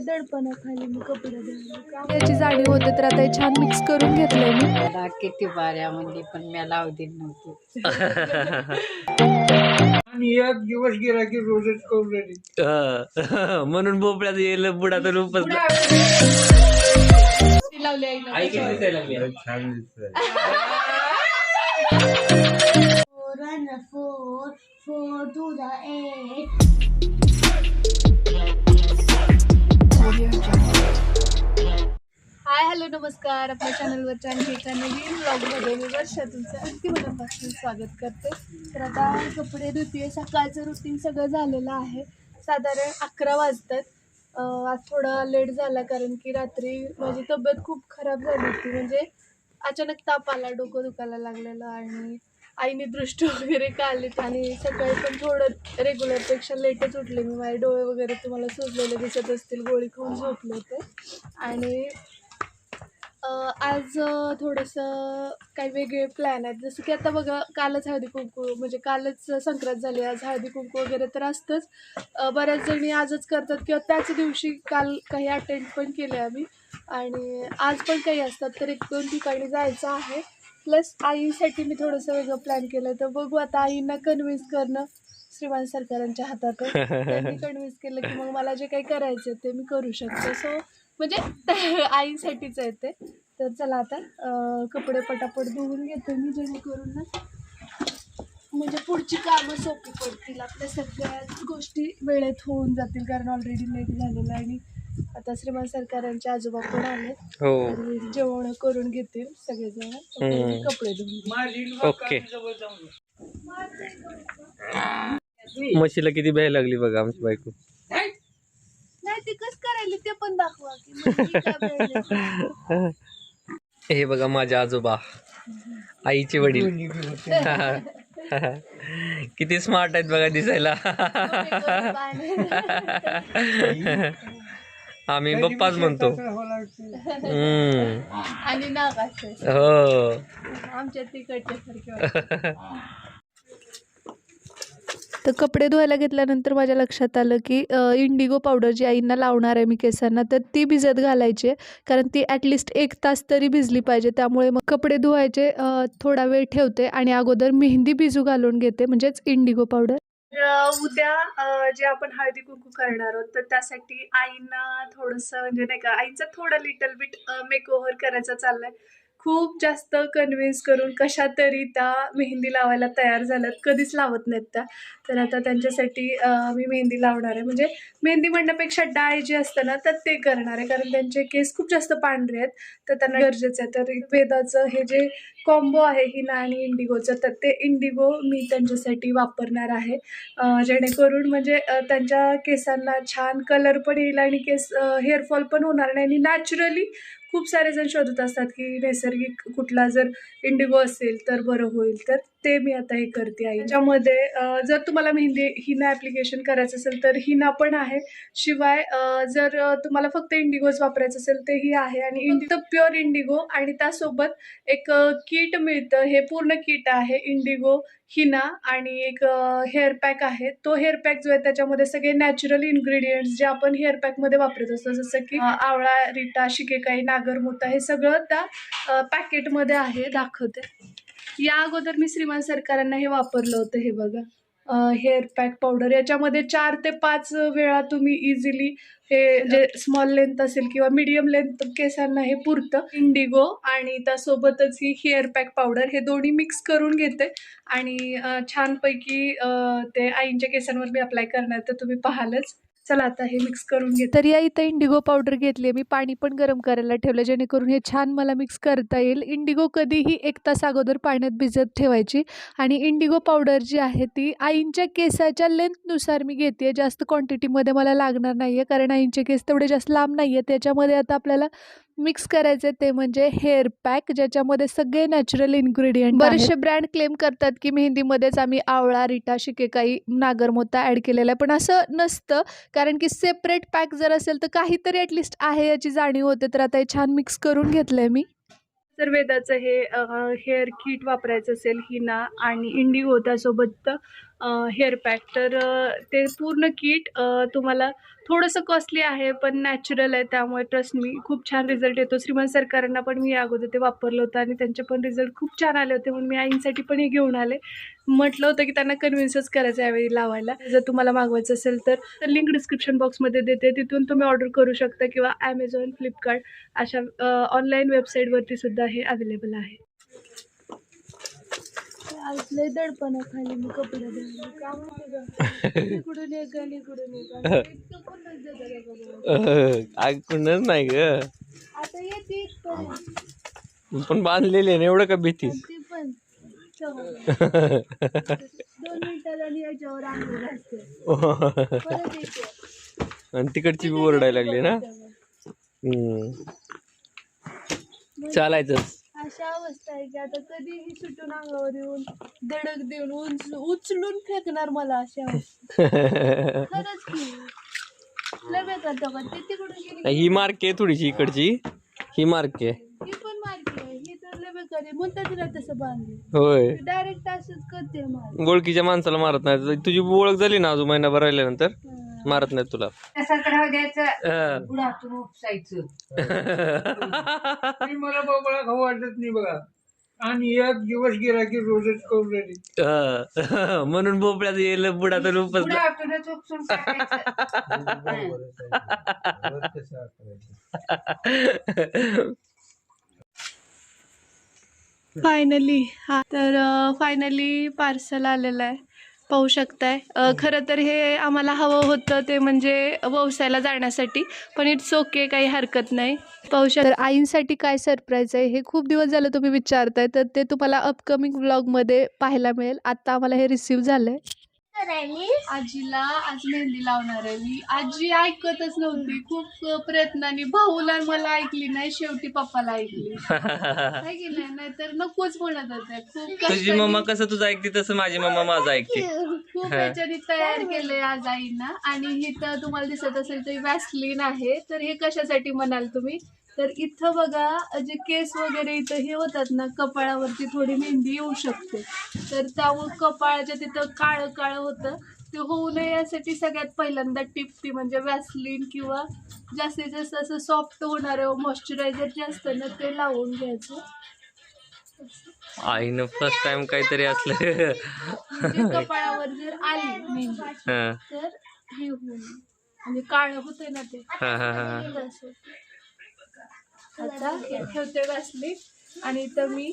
दडपणाखाली मी कपडे धुतले. याची जाणीव होते तर आता हे छान मिक्स करून घेतलंय मी. किती बाऱ्या म्हणजे पण मी लावू दिली नव्हती. आणि एक दिवस गेला की रोजच करून राहिली. म्हणून बोपड्यात येईल बुडा तर रूपच छान दिसतंय. हाय हॅलो नमस्कार. आपल्या चॅनलवरच्या आणखी एका नवीन व्लॉगमध्ये मी वर्षा तुमचं अगदी मनापासून स्वागत करते. तर आता कपडे धुते. सकाळचं रुटीन सगळं झालेलं आहे. साधारण 11 वाजतात. आज थोडा लेट झाला कारण की रात्री माझी तब्येत खूप खराब झाली होती. म्हणजे अचानक ताप आला, डोकं दुखायला लागलेलं आणि आईने दृष्टी वगैरे काढलीत आणि सकाळी पण थोडं रेग्युलरपेक्षा लेटच उठले मी. माझे डोळे वगैरे तुम्हाला सुजलेले दिसत असतील, गोळी खाऊन झोपले होते. आणि आज थोडंसं काही वेगळे प्लॅन आहेत. जसं की आता बघा, कालच हळदी कुंकू, म्हणजे कालच संक्रांत झाली, आज हळदी कुंकू वगैरे तर असतंच. बऱ्याच जणी आजच करतात किंवा त्याच दिवशी काल काही अटेंड पण केले आम्ही आणि आज पण काही असतात. तर 1-2 ठिकाणी जायचं आहे. प्लस आईसाठी मी थोडंसं वेगळं प्लॅन केलं. तर बघू आता आईंना कन्व्हिन्स करणं श्रीमान सरकारांच्या हातात आहे. त्यांनी कन्व्हिन्स केलं की मग मला जे काही करायचं ते मी करू शकते. सो म्हणजे आईसाठीच आहे ते. तर चला आता कपडे पटापट धुवून घेते मी, जेणेकरून ना म्हणजे पुढची कामं सोपी पडतील. आपल्या सगळ्याच गोष्टी वेळेत होऊन जातील कारण ऑलरेडी लेट झालेलं आहे. आणि आता श्रीमान सरकारांचे आजोबा पण आले, जेवण करून घेतील सगळेजण. कपडे धुवून ओके. म्हशीला किती भ्याय लागली बघा आमची बायको. नाही ते कसं करायला ते पण दाखवा की. हे बघा माझे आजोबा, आईचे वडील. किती स्मार्ट आहेत बघा दिसायला. आम्ही बप्पाच म्हणतो. आणि नाक असते हो आमच्या तिकडच्या सारखे. तर कपडे धुवायला घेतल्यानंतर माझ्या लक्षात आलं की इंडिगो पावडर जी आईंना लावणार आहे मी केसांना, तर ती भिजत घालायची आहे. कारण ती ॲटलिस्ट 1 तास तरी भिजली पाहिजे. त्यामुळे मग कपडे धुवायचे थोडा वेळ ठेवते आणि अगोदर मेहंदी भिजू घालून घेते, म्हणजेच इंडिगो पावडर. उद्या जे आपण हळदी कुंकू करणार आहोत तर त्यासाठी आईंना थोडंसं म्हणजे नाही का, आईचं थोडं लिटल बिट मेकओव्हर करायचं चाललंय. खूप जास्त कन्व्हिन्स करून कशा तरी त्या मेहंदी लावायला तयार झाल्यात, कधीच लावत नाहीत त्या. तर आता त्यांच्यासाठी मी मेहंदी लावणार आहे. म्हणजे मेहंदी म्हणण्यापेक्षा डाय जे असतं ना तर ते करणार आहे, कारण त्यांचे केस खूप जास्त पांढरे आहेत तर त्यांना गरजेचं आहे. तर वेदाचं हे जे कॉम्बो आहे हिना आणि इंडिगोचं, तर ते इंडिगो मी त्यांच्यासाठी वापरणार आहे. जेणेकरून म्हणजे त्यांच्या केसांना छान कलर पण येईल आणि केस हेअरफॉल पण होणार नाही. आणि नॅचरली खूप सारे जण शोधत असतात की नैसर्गिक कुठला जर इंडिगो असेल तर बरं होईल, तर ते मी आता हे करते आहे. त्याच्यामध्ये जर तुम्हाला मेहंदी हिना ॲप्लिकेशन करायचं असेल तर हिना पण आहे. शिवाय जर तुम्हाला फक्त इंडिगोज वापरायचं असेल तेही आहे. आणि प्युअर इंडिगो आणि त्यासोबत एक किट मिळतं. हे पूर्ण किट आहे इंडिगो, हिना आणि एक हेअर पॅक आहे. तो हेअर पॅक जो आहे त्याच्यामध्ये सगळे नॅचरल इन्ग्रेडियंट्स जे आपण हेअर पॅकमध्ये वापरत असतो, जसं की आवळा, रिटा, शिकेकाई, नागरमोथा, हे सगळं त्या पॅकेटमध्ये आहे. दाखवते. या अगोदर मी श्रीमान सरकारांना हे वापरलं होतं. हे बघा, हेअर पॅक पावडर. याच्यामध्ये 4 ते 5 वेळा तुम्ही इझिली हे जे स्मॉल लेंथ असेल किंवा मीडियम लेंथ केसांना हे पुरतं. इंडिगो आणि त्यासोबतच ही हेअर पॅक पावडर, हे दोन्ही मिक्स करून घेते आणि छानपैकी ते आईंच्या केसांवर मी अप्लाय करणार, तर तुम्ही पाहालच. चला आता हे मिक्स करून घे. तर या इथं इंडिगो पावडर घेतली. मी पाणी पण गरम करायला ठेवलं, जेणेकरून हे छान मला मिक्स करता येईल. इंडिगो कधीही 1 तास अगोदर पाण्यात भिजत ठेवायची. आणि इंडिगो पावडर जी आहे ती आईंच्या केसाच्या लेंथनुसार मी घेते. जास्त क्वांटिटीमध्ये मला लागणार नाही आहे, कारण आईंचे केस तेवढे जास्त लांब नाही आहेत. त्याच्यामध्ये आता आपल्याला मिक्स करायचे ते म्हणजे हेअर पॅक, ज्याच्यामध्ये सगळे नॅचरल इन्ग्रेडियंट. बरेचसे ब्रँड क्लेम करतात की मेहंदीमध्येच आम्ही आवळा, रिटा, शिकेकाई, नागरमोथा ॲड केलेला आहे, पण असं नसतं. कारण की सेपरेट पॅक जर असेल तर काहीतरी ॲटलिस्ट आहे याची जाणीव होते. तर आता हे छान मिक्स करून घेतलंय मी. जर वेदाचं हे हेअर किट वापरायचं असेल हिना आणि इंडिगो, त्यासोबत हेअर पॅक. तर ते पूर्ण किट तुम्हाला थोडंसं कॉस्टली आहे पण नॅचरल आहे, त्यामुळे ट्रस्ट मी खूप छान रिझल्ट येतो. श्रीमंत सरकारांना पण मी अगोदर ते वापरलं होतं आणि त्यांचे पण रिझल्ट खूप छान आले होते, म्हणून मी आईंसाठी पण हे घेऊन आले. म्हटलं होतं की त्यांना कन्व्हिन्सच करायचं यावेळी लावायला. जर तुम्हाला मागवायचं असेल तर लिंक डिस्क्रिप्शन बॉक्समध्ये देते, तिथून तुम्ही ऑर्डर करू शकता किंवा ॲमेझॉन, फ्लिपकार्ट अशा ऑनलाईन वेबसाईटवरती सुद्धा हे अवेलेबल आहे. आज लय दडपण खाली मी कपडे धुवायला. का माहिती का? इकडून एक आणि इकडून एक आणि इतकं कुंडच देतात. ऐकूनच नाही ग, आता येते इथपर्यंत. पण बांधलेले ना, एवढं का भीतीस? ते पण 2 मिनिटात आणि याच्यावर आंघोळ घालते. परत येते. आणि तिकडची बी ओरडायला लागली ना. चालायचं. अशा अवस्था आहे की आता कधीही सुटून अंगावर येऊन धडक देऊन उचलून फेकणार मला अशा अवस्था. खरंच की लय बेकार तेव्हा ते तिकडून गेली. ही मार्क आहे थोडीशी इकडची, ही मार्क आहे. ही पण मारते, ही तर लय बेकार आहे. म्हणतात तिला तसं बांधले, होय, डायरेक्ट असंच करते मला. ओळखीच्या माणसाला मारत नाही. तुझी ओळख झाली ना अजून महिनाभर राहिल्यानंतर मारत नाही तुला. त्यासारखं राहू द्यायचं, हा. उडातून उपसायचं. आणि मला बाबा खाऊ वाटत नाही बघा. आणि एक दिवस गेला की रोजच करून राहिली. म्हणून भोपळ्यात येईल बुडात उपस. उडातूनच उपसून टाकायचं. फायनली फायनली पार्सल आलेलं आहे, पाहू शकताय. खरं तर हे आम्हाला हवं होतं ते म्हणजे व्यवसायाला जाण्यासाठी, पण इट्स ओके, काही हरकत नाही. पाहू शकता आईंसाठी काय सरप्राईज आहे हे खूप दिवस झालं तुम्ही विचारताय, तर ते तुम्हाला अपकमिंग व्लॉगमध्ये पाहायला मिळेल. आत्ता आम्हाला हे रिसीव्ह झालंय. आजीला आज मेहंदी लावणार आहे मी. आजी ऐकतच नव्हती, खूप प्रयत्नाने भाऊला मला ऐकली नाही, शेवटी पप्पाला ऐकली. काय केलं नाही तर नकोच म्हणत होते. खूप तुझी मम्मा कसं तुझं ऐकते तसं माझी मम्मा माझं ऐकते. खूप याच्याने तयार केलंय आज आईना. आणि इथं तुम्हाला दिसत असेल तर वॅसलीन आहे. तर हे कशासाठी म्हणाल तुम्ही, तर इथं बघा जे केस वगैरे इथं हे होतात ना, कपाळावरती थोडी मेहंदी येऊ शकते, तर त्यामुळे कपाळाच्या तिथं काळं काळं होतं, ते होऊ नये यासाठी सगळ्यात पहिल्यांदा टिप ती म्हणजे वॅसलीन किंवा जास्तीत जास्त असं सॉफ्ट होणारं मॉइश्चरायझर जे असतं ना ते लावून घ्यायचं. आईनं फर्स्ट टाइम काहीतरी असलं. म्हणजे कपाळावर जर आली मेहंदी तर हे होऊ नये, म्हणजे काळं होतंय ना ते. तसं. आता हे ठेवते वॅसलीन. आणि इथं मी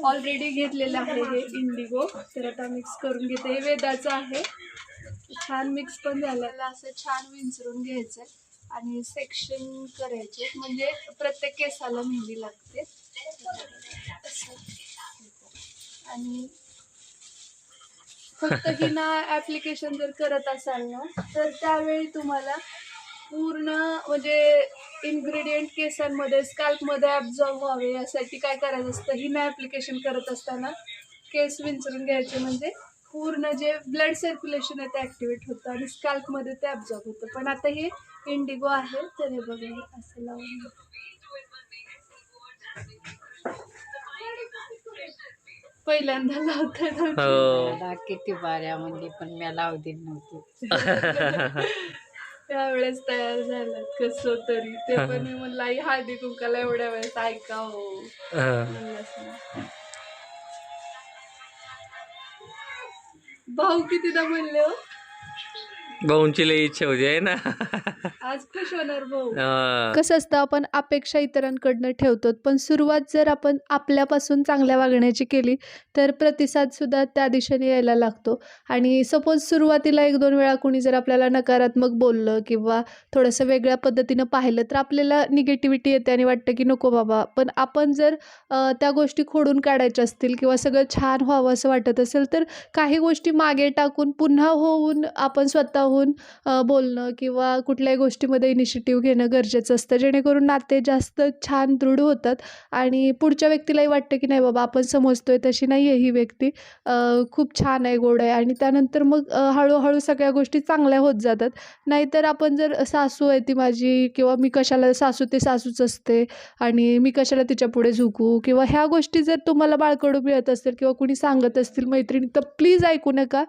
ऑलरेडी घेतलेलं आहे हे इंडिगो, तर आता मिक्स करून घेते. हे वेदाचं आहे, छान मिक्स पण झालेलं. असं छान विंचरून घ्यायचं आणि सेक्शन करायचे, म्हणजे प्रत्येक केसाला मेहंदी लागते. आणि फक्त ही ना ॲप्लिकेशन जर करत असाल ना, तर त्यावेळी तुम्हाला पूर्ण म्हणजे इन्ग्रेडियंट केसांमध्ये स्कॅल्पमध्ये ॲब्झॉर्ब व्हावे यासाठी काय करायचं असतं, ही ना ॲप्लिकेशन करत असताना केस विंचरून घ्यायचे, म्हणजे पूर्ण जे ब्लड सर्क्युलेशन आहे ते ॲक्टिवेट होतं आणि स्कॅल्पमध्ये ते ॲब्झॉर्ब होतं. पण आता हे इंडिगो आहे, तर हे बघा असं लावून पहिल्यांदा लावतोय. मला किती बाऱ्या म्हणली पण मी लावू दिली नव्हती. त्यावेळेस तयार झालं कसं तरी. ते पण मी म्हणलं आई हळदी कुंकाला एवढ्या वेळेस ऐकावं. भाऊ कितीदा म्हणले हो, भाऊंची लई इच्छा होती आहे ना. आज खुश होणार भाऊ. कसं असतं, आपण अपेक्षा इतरांकडनं ठेवतो, पण सुरुवात जर आपण आपल्यापासून चांगल्या वागण्याची केली तर प्रतिसाद सुद्धा त्या दिशेने यायला लागतो. आणि सपोज सुरुवातीला 1-2 वेळा कोणी जर आपल्याला नकारात्मक बोललं किंवा थोडंसं वेगळ्या पद्धतीनं पाहिलं तर आपल्याला निगेटिव्हिटी येते आणि वाटतं की नको बाबा. पण आपण जर त्या गोष्टी खोडून काढायच्या असतील किंवा सगळं छान व्हावं असं वाटत असेल तर काही गोष्टी मागे टाकून पुन्हा होऊन आपण स्वतःहून बोलणं किंवा कुठल्याही गोष्टी गोष्टीमध्ये इनिशिएटिव्ह घेणं गरजेचं असतं, जेणेकरून नाते जास्त छान दृढ होतात आणि पुढच्या व्यक्तीलाही वाटतं की नाही बाबा आपण समजतोय तशी नाही आहे ही व्यक्ती, खूप छान आहे, गोड आहे आणि त्यानंतर मग हळूहळू सगळ्या गोष्टी चांगल्या होत जातात. नाहीतर आपण जर सासू आहे ती माझी किंवा मी कशाला सासू ते सासूच असते आणि मी कशाला तिच्यापुढे झुकू किंवा ह्या गोष्टी जर तुम्हाला बाळकडू मिळत असतील किंवा कुणी सांगत असतील मैत्रिणी, तर प्लीज ऐकू नका.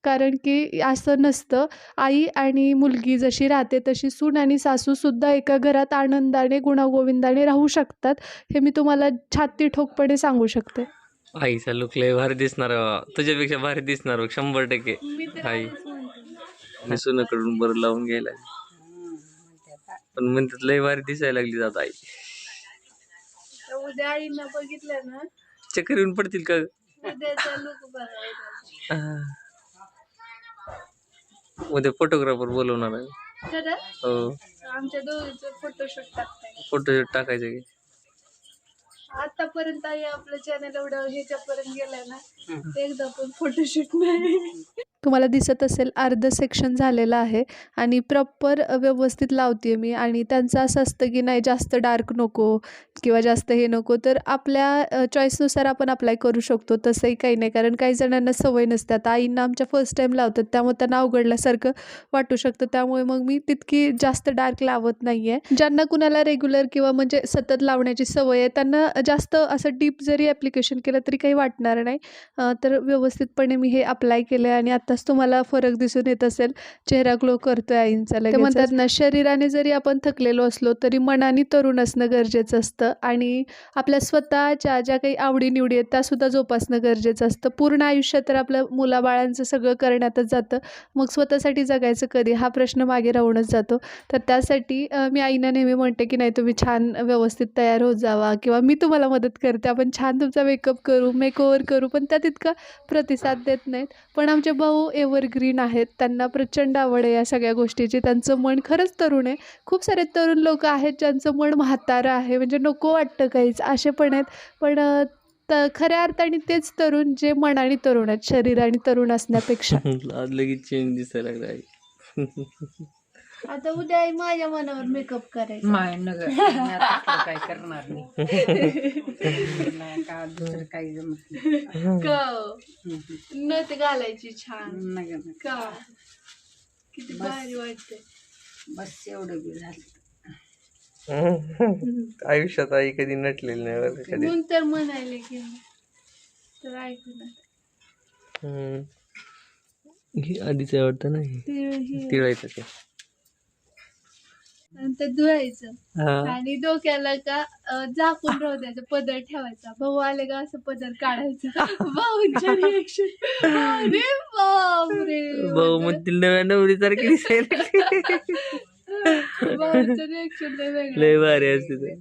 कारण की असं नसतं. आई आणि मुलगी जशी राहते तशी सून आणि सासूसुद्धा एका घरात आनंदाने गुण्यागोविंदाने राहू शकतात. हे मी तुम्हाला छाती ठोकपणे सांगू शकते. आईचा लुक लय भारी दिसणार आहे बाबा. तुझ्यापेक्षा भारी दिसणार बघ 100%. आई मी सुनाकडून बरं लावून घ्यायला पण म्हणतात लय भारी दिसायला लागली जात आई. उद्या आईनं बघितलं ना, चक्कर येऊन पडतील का? उद्याचा लुक बघा. उद्या फोटोग्राफर बोलवणार आहे. खरं हो, आमच्या दोघीचं फोटोशूट टाकताय. फोटोशूट टाकायचं की. आतापर्यंत आई आपलं चॅनल एवढं ह्याच्यापर्यंत गेलाय ना, एकदा पण फोटोशूट नाही. तुम्हाला दिसत असेल अर्ध सेक्शन झालेलं आहे आणि प्रॉपर व्यवस्थित लावते मी आणि त्यांचं असं असतं की नाही जास्त डार्क नको किंवा जास्त हे नको, तर आपल्या चॉईसनुसार आपण अप्लाय करू शकतो. तसंही काही नाही, कारण काही जणांना सवय नसते. आता आईंना आमच्या फर्स्ट टाईम लावतात त्यामुळे त्यांना अवघडल्यासारखं वाटू शकतं, त्यामुळे मग मी तितकी जास्त डार्क लावत नाही आहे. ज्यांना कुणाला रेग्युलर किंवा म्हणजे सतत लावण्याची सवय आहे त्यांना जास्त असं डीप जरी ॲप्लिकेशन केलं तरी काही वाटणार नाही. तर व्यवस्थितपणे मी हे अप्लाय केलं आहे आणि आत्ताच तुम्हाला फरक दिसून येत असेल, चेहरा ग्लो करतोय आईंचा लगेच. ते म्हणतात ना, शरीराने जरी आपण थकलेलो असलो तरी मनाने तरुण असणं गरजेचं असतं आणि आपल्या स्वतःच्या ज्या काही आवडीनिवडी आहेत त्यासुद्धा जोपासणं गरजेचं असतं. पूर्ण आयुष्य तर आपलं मुलाबाळांचं सगळं करण्यातच जातं, मग स्वतःसाठी जगायचं कधी हा प्रश्न मागे राहूनच जातो. तर त्यासाठी मी आईना नेहमी म्हणते की नाही तुम्ही छान व्यवस्थित तयार होत जावा किंवा मी तुम्हाला मदत करते, आपण छान तुमचा मेकअप करू, मेकओव्हर करू, पण त्या तितका प्रतिसाद देत नाहीत. पण आमचे भाऊ एव्हरग्रीन आहेत, त्यांना प्रचंड आवड आहे या सगळ्या गोष्टीची. त्यांचं मन खरंच तरुण आहे. खूप सारे तरुण लोक आहेत ज्यांचं मन म्हातारं आहे, म्हणजे नको वाटतं काहीच, असे पण आहेत. पण खऱ्या अर्थाने तेच तरुण जे मनाने तरुण आहेत, शरीराने तरुण असण्यापेक्षा. आज लगेच चेंज दिसायला लागला आई. आता उद्या आई माझ्या मनावर मेकअप करायचा. माय नगर मी आता तसलं काय करणार नाही. नाही का दुसरं काही जमत नाही. नथ घालायची छान नगर नगर. का, किती भारी वाटते. बस एवढं बी झालं. आयुष्यात आई कधी नटलेली नाही बरं का कधी. म्हणून तर म्हणायले की तर ऐकू ना. ही आधीच आवडतं ना, तिळायचं ते. नंतर धुवायचं हा. आणि डोक्याला का झाकून राहू द्यायचं, पदर ठेवायचा. भाऊ आले का असं पदर काढायचा. भाऊंच्या रिएक्शन, अरे बापरे, भाऊ म्हणतील नव्या नवरीसारखी दिसायला भाऊंचं रिएक्शन लय वेगळं. लय भारी असते ते.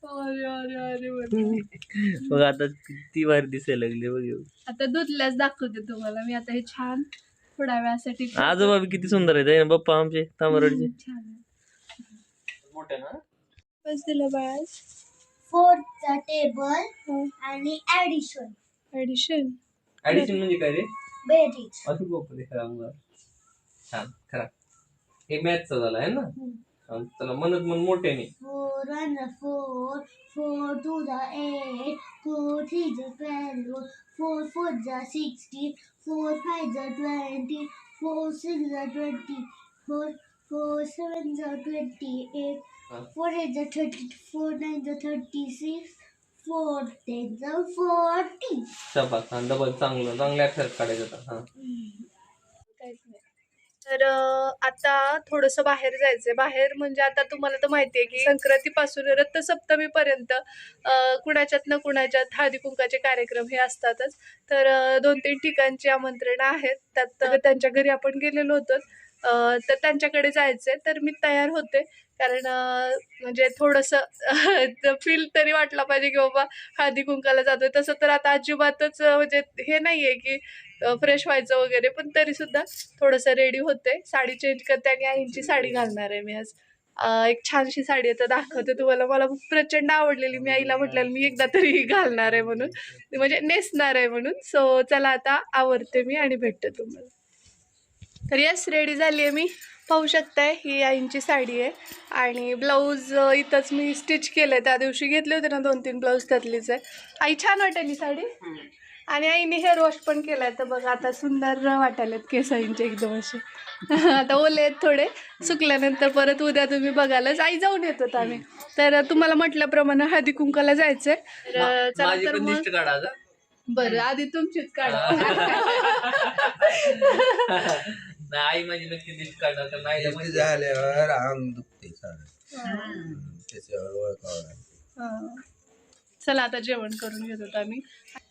अरे अरे अरे म्हणते. मग आता किती भारी दिसायला लागली बघ एवढी. आता धुतल्यास दाखवते तुम्हाला मी. आता हे छान थोड्या वेळासाठी आजोबा बी किती सुंदर आहेत आहे ना बाप्पा आमचे तांबरडचे. छान मोठे ना. बस दिलं बाळास. फोरचा टेबल आणि ऍडिशन ऍडिशन म्हणजे काय रे? बेरीज. असं बाप्पा खरा मुला छान खरा. हे मॅथचा झाला आहे ना. चला म्हणत मन मोठ्याने. 4 1 4, 4 2 8, 4 3 12, 4 4 16, 4 5 20, 4 6 20, 4 7 28, 4 8 30, 4 9 36, 4 10 40. शाबास. हा डबल चांगल्या अक्षरात काढायचं होतं. हा. तर आता थोडंसं बाहेर जायचंय. बाहेर म्हणजे आता तुम्हाला तर माहिती आहे की संक्रांतीपासून रथसप्तमीपर्यंत कुणाच्यात ना कुणाच्यात हळदी कुंकाचे कार्यक्रम हे असतातच. तर 2-3 ठिकाणची आमंत्रण आहेत. त्यात त्यांच्या घरी आपण गेलेलो होतो, तर त्यांच्याकडे जायचंय. तर मी तयार होते, कारण म्हणजे थोडंसं फील तरी वाटला पाहिजे की बाबा हळदी कुंकाला जातोय. तसं तर आता अजिबातच म्हणजे हे नाहीये की फ्रेश व्हायचं वगैरे, पण तरी सुद्धा थोडंसं रेडी होते, साडी चेंज करते आणि आईंची साडी घालणार आहे मी आज. एक छानशी साडी आता दाखवते तुम्हाला. मला प्रचंड आवडलेली. मी आईला म्हटलेलं मी एकदा तरी घालणार आहे म्हणून, म्हणजे नेसणार आहे म्हणून. सो चला आता आवरते मी आणि भेटते तुम्हाला. तर येस रेडी झाली आहे मी. पाहू शकताय ही आईंची साडी आहे आणि ब्लाऊज इथंच मी स्टिच केलंय. त्या दिवशी घेतले होते ना 2-3 ब्लाऊज त्यातलीच आहे. आई छान वाटेल ही साडी. आणि आईने हेअर वॉश पण केलाय तर बघा आता सुंदर वाटायलेत केस आईंचे एकदम असे. आता ओले आहेत थोडे, सुकल्यानंतर परत उद्या तुम्ही बघालच. आई जाऊन येतो आम्ही. तर तुम्हाला म्हटल्याप्रमाणे हळदी कुंकाला जायचंय. तर चला माझी तर पण मग लिस्ट काढा ग. बरं आधी तुमचीच काढा. नाही आई माझी नक्की लिस्ट काढणार तर नाही टेस्ट झाल्यावर अंग दुखते सारं. त्याच्यावर ओळखावं. हा. चला आता जेवण करून घेतो आम्ही.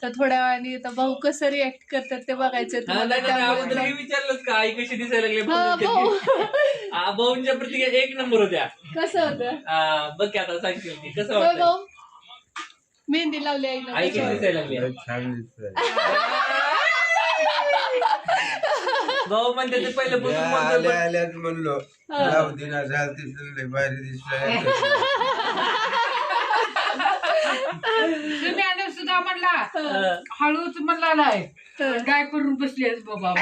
तर थोड्या वेळाने आता भाऊ कसं रिॲक्ट करतात ते बघायचं तुम्हाला. त्यामुळे नाही विचारलंच का आई कशी दिसायला लागली हा, भाऊ भाऊंच्या प्रतिक्रिया 1 नंबर होत्या. कसं होतं बघ की आता सांगशील की कसं होय वाटतं भाऊ? मेहंदी लावली आईला. आई कशी दिसायला लागली. लय छान दिसतंय. भाऊ म्हणते ते पहिलं मी आल्या आल्याच म्हणलो जाऊ दिना झालती लय भारी दिसतंय. तुम्ही आता सुद्धा म्हणला हळूच म्हणला नाही काय करून बसली आहेस बाबा.